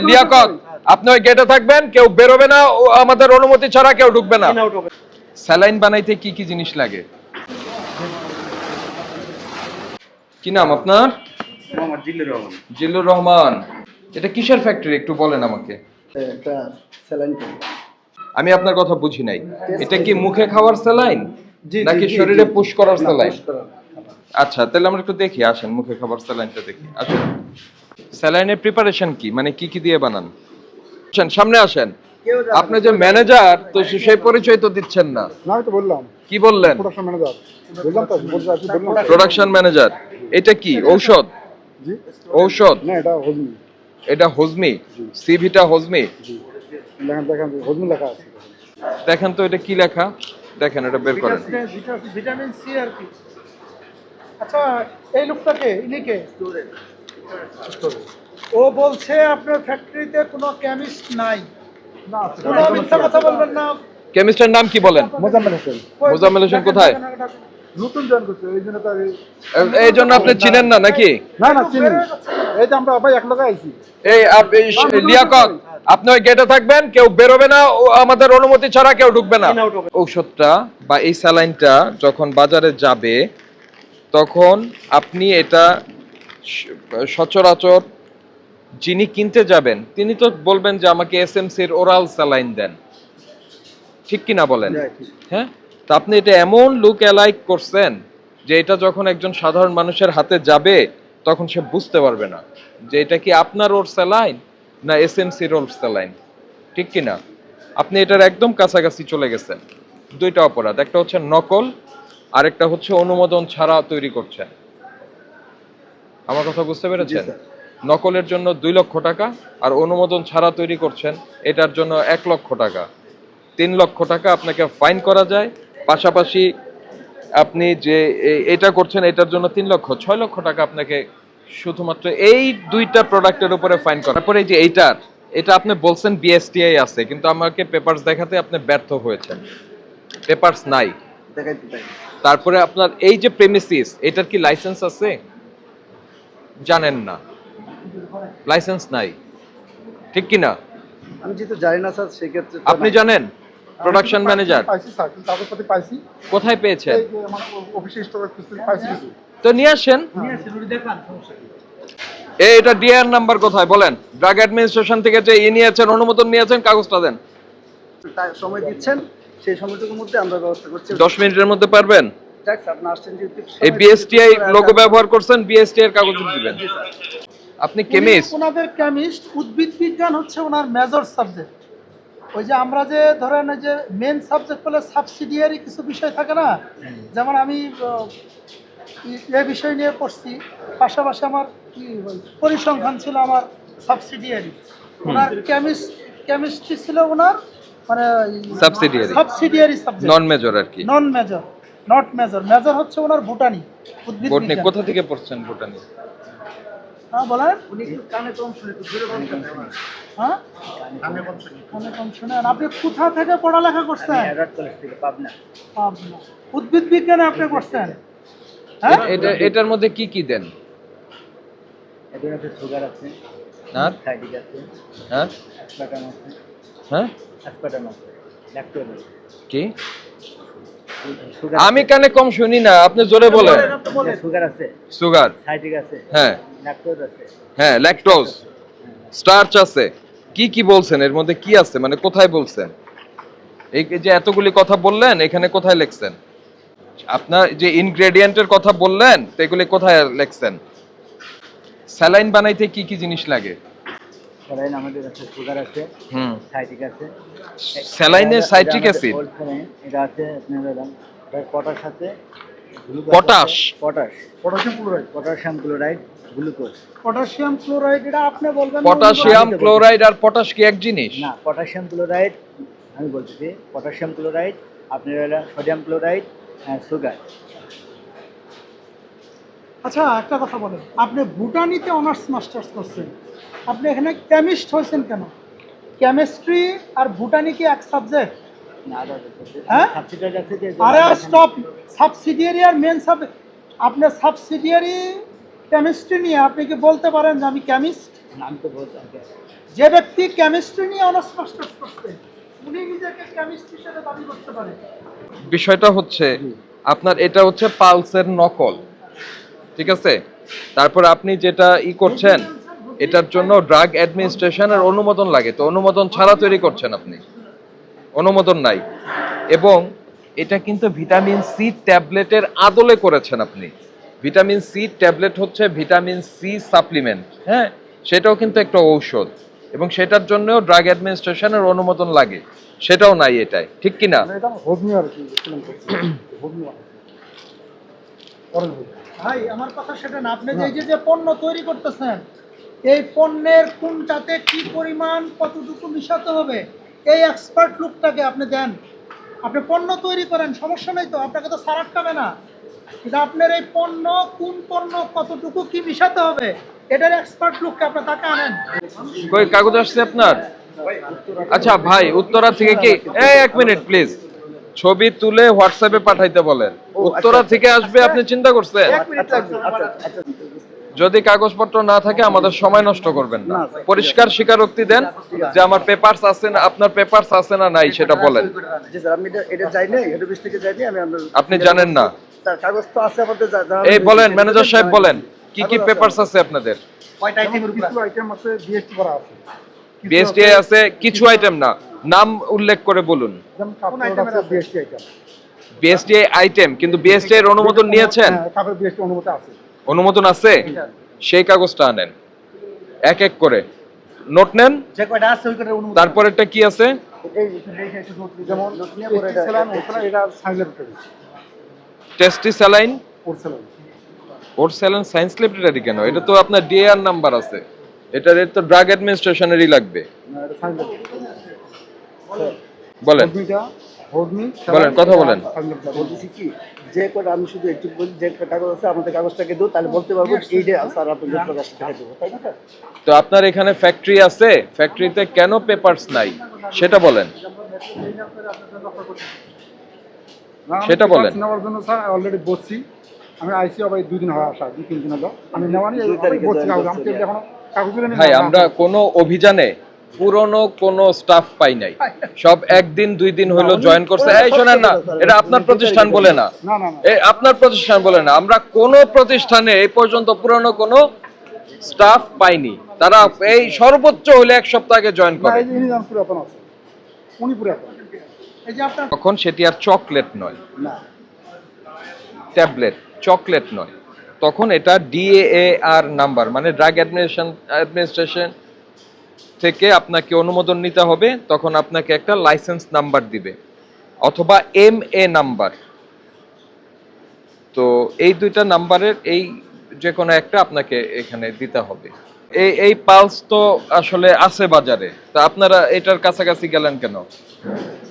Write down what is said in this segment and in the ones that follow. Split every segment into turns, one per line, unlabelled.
লিয়াকত, আপনি ওই গেটে থাকবেন, কেউ বেরোবে না, আমাদের অনুমতি ছাড়া কেউ ঢুকবে না। স্যালাইন বানাইতে কি কি জিনিস লাগে? কি নাম আপনার?
মোহাম্মদ জিল্লুর রহমান।
জিল্লুর রহমান। এটা কিসের ফ্যাক্টরি একটু বলেন আমাকে।
এটা স্যালাইন।
আমি আপনার কথা বুঝি নাই। এটা কি মুখে খাওয়ার স্যালাইন নাকি
জি,
শরীরে
জি।
পুশ করার স্যালাইন?
পুশ করার।
আচ্ছা, তাহলে আমরা একটু দেখি, আসেন মুখে খাবার স্যালাইনটা দেখি। আসেন, স্যালাইনের প্রিপারেশন কি, মানে কি কি দিয়ে বানান? আসেন, সামনে আসেন। আপনি যে ম্যানেজার, তো সেই পরিচয় তো দিচ্ছেন না।
না, আমি তো বললাম
কি বললেন?
প্রোডাকশন ম্যানেজার বললাম তো, বললাম
প্রোডাকশন ম্যানেজার। এটা কি ঔষধ?
জি
ঔষধ?
না, এটা হজমি।
এটা হজমি, সিভিটা হজমি।
জি, দেখেন দেখেন হজমি লেখা আছে।
দেখেন তো এটা কি লেখা, দেখেন এটা বের করেন।
ভিটামিন সি আর কি। আচ্ছা, এই লোকটাকে ইনিকে ও বলছে আপনার ফ্যাক্টরিতে কোনো কেমিস্ট নাই।
না,
কোনো মিথ্যা কথা বলবেন না।
কেমিস্টের নাম কি বলেন?
মোজাম্মেল হোসেন
মোজাম্মেল হোসেন কোথায়?
নতুন জয়েন করছে, এই জন্য তার
এই জন্য আপনি চিনেন না নাকি?
না না চিনি, এই যে আমরা ভাই এক লোক আইছি।
এই লিয়াকত, আপনি ওই গেটে থাকবেন, কেউ বেরোবে না, আমাদের অনুমতি ছাড়া কেউ ঢুকবে না। ঔষধটা বা এই স্যালাইনটা যখন বাজারে যাবে, তখন আপনি এটা সচরাচর যিনি কিনতে যাবেন তিনি তো বলবেন যে আমাকে এসএমসির ওরাল স্যালাইন দেন, ঠিক কিনা বলেন? হ্যাঁ, তা আপনি এটা এমন লুক অ্যালাইক করছেন যে এটা যখন একজন সাধারণ মানুষের হাতে যাবে তখন সে বুঝতে পারবে না যে এটা কি আপনার ওর স্যালাইন না এসএমসির ওর স্যালাইন, ঠিক কিনা? আপনি এটার একদম কাছাকাছি চলে গেছেন। দুইটা অপরাধ, একটা হচ্ছে নকল, আরেকটা হচ্ছে অনুমোদন ছাড়া তৈরি করছেন। আমার কথা বুঝতে পেরেছেন? নকলের জন্য 2 লক্ষ টাকা, আর অনুমোদন ছাড়া তৈরি করছেন এটার জন্য 1 লক্ষ টাকা। 3 লক্ষ টাকা আপনাকে ফাইন করা যায়। পাশাপাশি আপনি যে এটা করছেন এটার জন্য 3 লক্ষ, 6 লক্ষ টাকা আপনাকে শুধুমাত্র এই দুইটা প্রোডাক্টের উপরে ফাইন করা। তারপরে এই যে এটা আপনি বলছেন বিএসটিআই আছে, কিন্তু আমাকে পেপারস দেখাতে আপনি ব্যর্থ হয়েছেন, পেপারস নাই।
দেখাইতে পারি।
তারপরে আপনার এই যে প্রেমিসিস, এটার কি লাইসেন্স আছে? জানেন না, লাইসেন্স নাই, ঠিক কি না?
আমি যেহেতু জানি না স্যার, সেক্ষেত্রে তো
আপনি
না।
জানেন? প্রোডাকশন ম্যানেজার
পাইছি স্যার, কিন্তু কাগজপত্র পাইছি।
কোথায় পেয়েছেন?
এই যে আমার অফিসে স্টোরে পাইছি কিছু।
তো নিয়ে আসেন। এটা ডিআর নাম্বার কোথায় বলেন? ড্রাগ অ্যাডমিনিস্ট্রেশন থেকে যে নিয়েছেন, অনুমোদন নিয়েছেন, কাগজটা দেন।
তাই সময় দিচ্ছেন, সেই সময়টুকুর মধ্যে আমরা ব্যবস্থা করছি।
10 মিনিটের মধ্যে পারবেন?
যাক স্যার, আপনি আসছেন যেহেতু
এই বিএসটিআই লোগো ব্যবহার করছেন, বিএসটিআই এর কাগজ দিবেন। আপনি কেমিস্ট?
ওনাদের কেমিস্ট, উদ্ভিদ বিজ্ঞান হচ্ছে ওনার মেজর সাবজেক্ট। ওই যে আমরা যে ধরেন ওই যে মেন সাবজেক্ট বলে সাবসিডিয়ারি কিছু বিষয় থাকে না, যেমন আমি এ বিষয় নিয়ে পড়ছি, পাশাপাশি আমার কি পরিসংখ্যান ছিল আমার সাবসিডিয়ারি। ওনার কেমিস্ট্রি ছিল ওনার মানে সাবসিডিয়ারি সাবজেক্ট,
নন মেজর আর কি।
নন মেজর, নট মেজর। মেজর হচ্ছে ওনার বোটানি, উদ্ভিদ
বোটানি।
বিজ্ঞান।
কোথা থেকে পড়ছেন বোটানি?
হ্যাঁ বলেন।
উনি একটু কানে কম শুনে, একটু জোরে বলতে হবে।
হ্যাঁ, কানে কম শুনেন। আপনি কোথা থেকে পড়ালেখা করছেন?
এডওয়ার্ড কলেজ থেকে, পাবনা।
পাবনা। উদ্ভিদ বিজ্ঞানে আপনি করছেন? হ্যাঁ,
এটার মধ্যে কি কি দেন?
এদের আছে সুগার আছে,
হ্যাঁ
সাইডিক আছে,
হ্যাঁ
অ্যাসপার্টাম আছে,
হ্যাঁ
অ্যাসপার্টাম আছে, ল্যাকটোজ আছে।
কি?
সুগার
আমি কানে কম শুনি না, আপনি জোরে বলেন।
সুগার আছে,
সুগার,
সাইডিক আছে,
হ্যাঁ
ল্যাকটোজ আছে।
হ্যাঁ, ল্যাকটোজ, স্টার্চ আছে। কি কি বলছেন এর মধ্যে, কি আছে মানে কোথায় বলছেন? এই যে এতগুলি কথা বললেন, এখানে কোথায় লিখছেন? আপনার যে ইনগ্রেডিয়েন্টের কথা বললেন, তো এগুলি কোথায় লিখছেন? স্যালাইন বানাইতে কি কি জিনিস লাগে?
স্যালাইন আমাদের আছে, সুগার আছে,
হুম,
সাইট্রিক আছে।
স্যালাইনে সাইট্রিক অ্যাসিড,
এটা আছে আপনার পটাশ আছে,
potash,
potassium chloride, glucose.
Potassium chloride, এটা আপনি বলবেন।
পটাশিয়াম ক্লোরাইড আর পটাশ কি এক জিনিস?
না, পটাশিয়াম ক্লোরাইড আমি বলতেছি, পটাশিয়াম ক্লোরাইড, আপনার হলো সোডিয়াম ক্লোরাইড, সুগার।
আচ্ছা, একটা কথা বলেন, আপনি বুটানিতে অনার্স মাস্টার্স করছেন, আপনি এখানে কেমিস্ট হয়েছেন কেন? কেমিস্ট্রি আর বুটানি কি এক সাবজেক্ট? হ্যাঁ, আরে স্টপ। সাবসিডিয়ারি আর মেন সাবজেক্ট। আপনি সাবসিডিয়ারি কেমিস্ট্রি নিয়ে আপনি কি বলতে পারেন যে আমি কেমিস্ট?
নাম তো বলতাম
যে ব্যক্তি কেমিস্ট্রি নিয়ে অনার্স মাস্টার্স করছে উনি নিজেকে কেমিস্ট হিসেবে দাবি করতে পারে।
বিষয়টা হচ্ছে আপনার এটা হচ্ছে পালসের নকল, ঠিক আছে? তারপর আপনি যেটা করছেন এটার জন্য ড্রাগ অ্যাডমিনিস্ট্রেশনের অনুমোদন লাগে, তো অনুমোদন ছাড়া তৈরি করছেন আপনি, অনুমোদন নাই। এবং এটা কিন্তু ভিটামিন সি ট্যাবলেটের আদলে করেছেন আপনি। ভিটামিন সি ট্যাবলেট হচ্ছে ভিটামিন সি সাপ্লিমেন্ট, হ্যাঁ, সেটাও কিন্তু একটা ঔষধ এবং সেটার জন্যও ড্রাগ অ্যাডমিনিস্ট্রেশনের অনুমোদন লাগে, সেটাও নাই এটাই, ঠিক কি না?
মানে এটা হোমিও আর কি হোমিও
ভাই আমার কথা সেটা না, আপনি যে এই যে পণ্য তৈরি করতেছেন এই পণ্যের কোনটাতে কি পরিমাণ কতটুকু মিশাতে হবে এই এক্সপার্ট লুকটাকে আপনি দেন। আপনি পণ্য তৈরি করেন, সমস্যা নেই তো, আপনাকে তো সার আটকাবে না, কিন্তু আপনার এই পণ্য কোন পণ্য কতটুকু কি মিশাতে হবে এটার এক্সপার্ট লুককে আপনি তাকে আনেন।
কই কাগজ আসছে আপনার? আচ্ছা ভাই, উত্তরা থেকে কি, এই এক মিনিট প্লিজ, ছবি তুলে হোয়াটসঅ্যাপে পাঠাইতে বলেন। উত্তরা থেকে আসবে, আপনি চিন্তা করছেন? যদি কাগজপত্র না থাকে আমাদের সময় নষ্ট করবেন না, পরিষ্কার স্বীকারোক্তি দেন যে আমার পেপারস আছে না, আপনার পেপারস আছে না নাই সেটা বলেন।
জি স্যার, আমি এটা যাইনি, হেড অফিস থেকে যাইনি, আমি
আপনি জানেন না?
স্যার কাগজ তো আছে আমাদের।
এই বলেন, ম্যানেজার সাহেব বলেন কি কি পেপারস আছে আপনাদের?
কয়টা আইটেমের উপর কিছু আইটেম আছে বিএসটি করা আছে,
বিএসটিআই আছে, কিছু আইটেম না, নাম উল্লেখ করে বলুন।
যেমন কাপড় আছে বিএসটি আইটেম,
বিএসটিআই আইটেম, কিন্তু বিএসটিআই এর অনুমোদন নিয়েছেন?
কাপড় বিএসটি অনুমতি আছে।
অনুমোদন আছে, সেই কাগজটা আনেন, এক এক করে নোট নেন।
যে কয়টা আছে ওই কয়টা অনুমতি।
তারপরেরটা কি আছে?
যেমন এটা science laboratory,
tasty saline,
porcelain,
ওরসেলেন সায়েন্স ল্যাবরেটরি কেন? এটা তো আপনার ডিআর নাম্বার আছে, এটার তো ড্রাগ অ্যাডমিনিস্ট্রেশনেরই লাগবে।
এটা সাইন ল্যাবরেটরি।
বলেন বলেন, কথা বলেন।
বলতেছি কি, যে কয়টা আমি শুধু একটু বলি, যে কয়টা কাগজ আছে আমাদের কাগজটাকে দিও, তাহলে বলতে পারবো এইটা স্যার আপনাদের কাগজটা দেবো, তাই না স্যার?
তো আপনার এখানে ফ্যাক্টরি আছে, ফ্যাক্টরিতে কেন পেপারস নাই সেটা বলেন, সেটা বলেন।
নেওয়ার জন্য স্যার অলরেডি বসছি, আমি আইসি আবার 2 দিন হয় আসা, 2-3 দিন হলো আমি নেওয়ানি,
2 তারিখে
বসছি
join
কাগজ
করছি,
আমি এখনো কাগজগুলো নিয়ে
ভাই আমরা কোনো অভিযানে পুরনো কোনো স্টাফ পাই নাই, সব একদিন 2 দিন হলো জয়েন করছে। এই শোনেন না, এটা আপনার প্রতিষ্ঠান বলে না,
না না না
এই আপনার প্রতিষ্ঠান বলে না, আমরা কোন প্রতিষ্ঠানে এই পর্যন্ত পুরনো কোনো স্টাফ পাইনি, তারা এই সর্বোচ্চ হলে 1 সপ্তাহ আগে জয়েন
না,
করে।
এই যে ইনি জান পুরাতন আছে, উনি পুরাতন।
এই যে আপনার
তখন সেটি আর চকলেট নয়,
না
ট্যাবলেট, চকলেট নয়, তখন এটা ডিএআর নাম্বার, মানে ড্রাগ অ্যাডমিনিস্ট্রেশন থেকে আপনাকে অনুমোদন নিতে হবে, তখন আপনাকে একটা লাইসেন্স নাম্বার দিবে অথবা এমএ নাম্বার। তো এই দুইটা নাম্বারের এই যে কোনো একটা আপনাকে এখানে দিতে হবে। এই পালস তো আসলে আছে বাজারে, তো আপনারা এটার কাছাকাছি গেলেন কেন?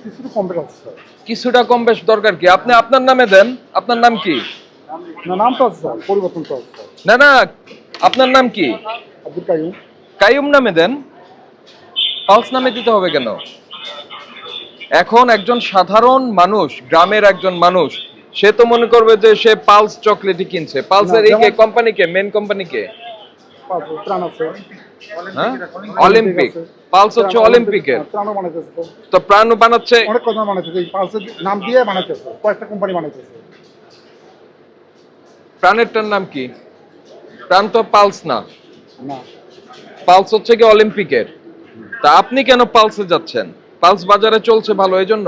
কিছু কমপ্লিট আছে স্যার।
কিছুটা কম বেশ দরকার কি? আপনি আপনার নামে দেন। আপনার নাম কি?
না নাম তো আছে স্যার, পরিবর্তন তো আছে স্যার।
না না, আপনার নাম কি?
আব্দুল কাইয়ুম।
কাইয়ুম নামে দেন, পালস নামে দিতে হবে কেন? এখন একজন সাধারণ মানুষ, গ্রামের একজন মানুষ, সে তো মনে করবে যে সে পালস চকলেটই কিনছে। পালসের এই কোম্পানিকে, মেন কোম্পানিকে,
প্রাণ আছে,
হ্যাঁ, অলিম্পিক। পালস হচ্ছে অলিম্পিকের,
প্রাণও বানাইতেছে তো,
তো প্রাণ বানাচ্ছে।
অনেক কথা বানাইতেছে, এই পালসের নাম দিয়ে বানাইতেছে, কয়েকটা কোম্পানি বানাইতেছে।
প্রাণেরটার নাম কি? প্রাণ তো পালস না,
না
পালস হচ্ছে কি অলিম্পিকের। তা আপনি কেন পালসে যাচ্ছেন? পালস বাজারে চলছে ভালো, এই জন্য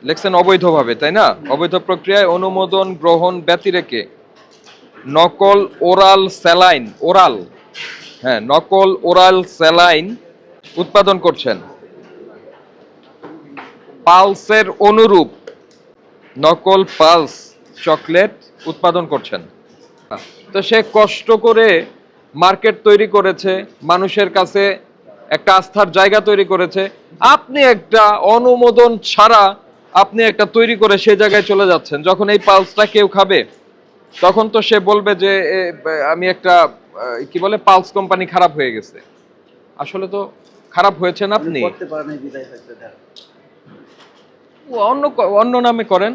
লেখছেন অবৈধভাবে, তাই না? অবৈধ প্রক্রিয়ায় অনুমোদন গ্রহণ ব্যতিরেকে নকল ওরাল স্যালাইন, ওরাল, হ্যাঁ, নকল ওরাল স্যালাইন উৎপাদন করছেন, পালসের অনুরূপ নকল পালস চকলেট উৎপাদন করছেন। তো সে কষ্ট করে মার্কেট তৈরি করেছে, মানুষের কাছে একটা আস্থার জায়গা তৈরি করেছে, আপনি একটা অনুমোদন ছাড়া আপনি একটা তৈরি করে সেই জায়গায় চলে যাচ্ছেন। যখন এই পালসটা কেউ খাবে তখন তো সে বলবে যে আমি একটা কি বলে, পালস কোম্পানি খারাপ হয়ে গেছে। আসলে তো খারাপ হয়েছেন আপনি,
করতে পারেন, বিদায় থাকতে দেন।
অন্য অন্য নামে করেন।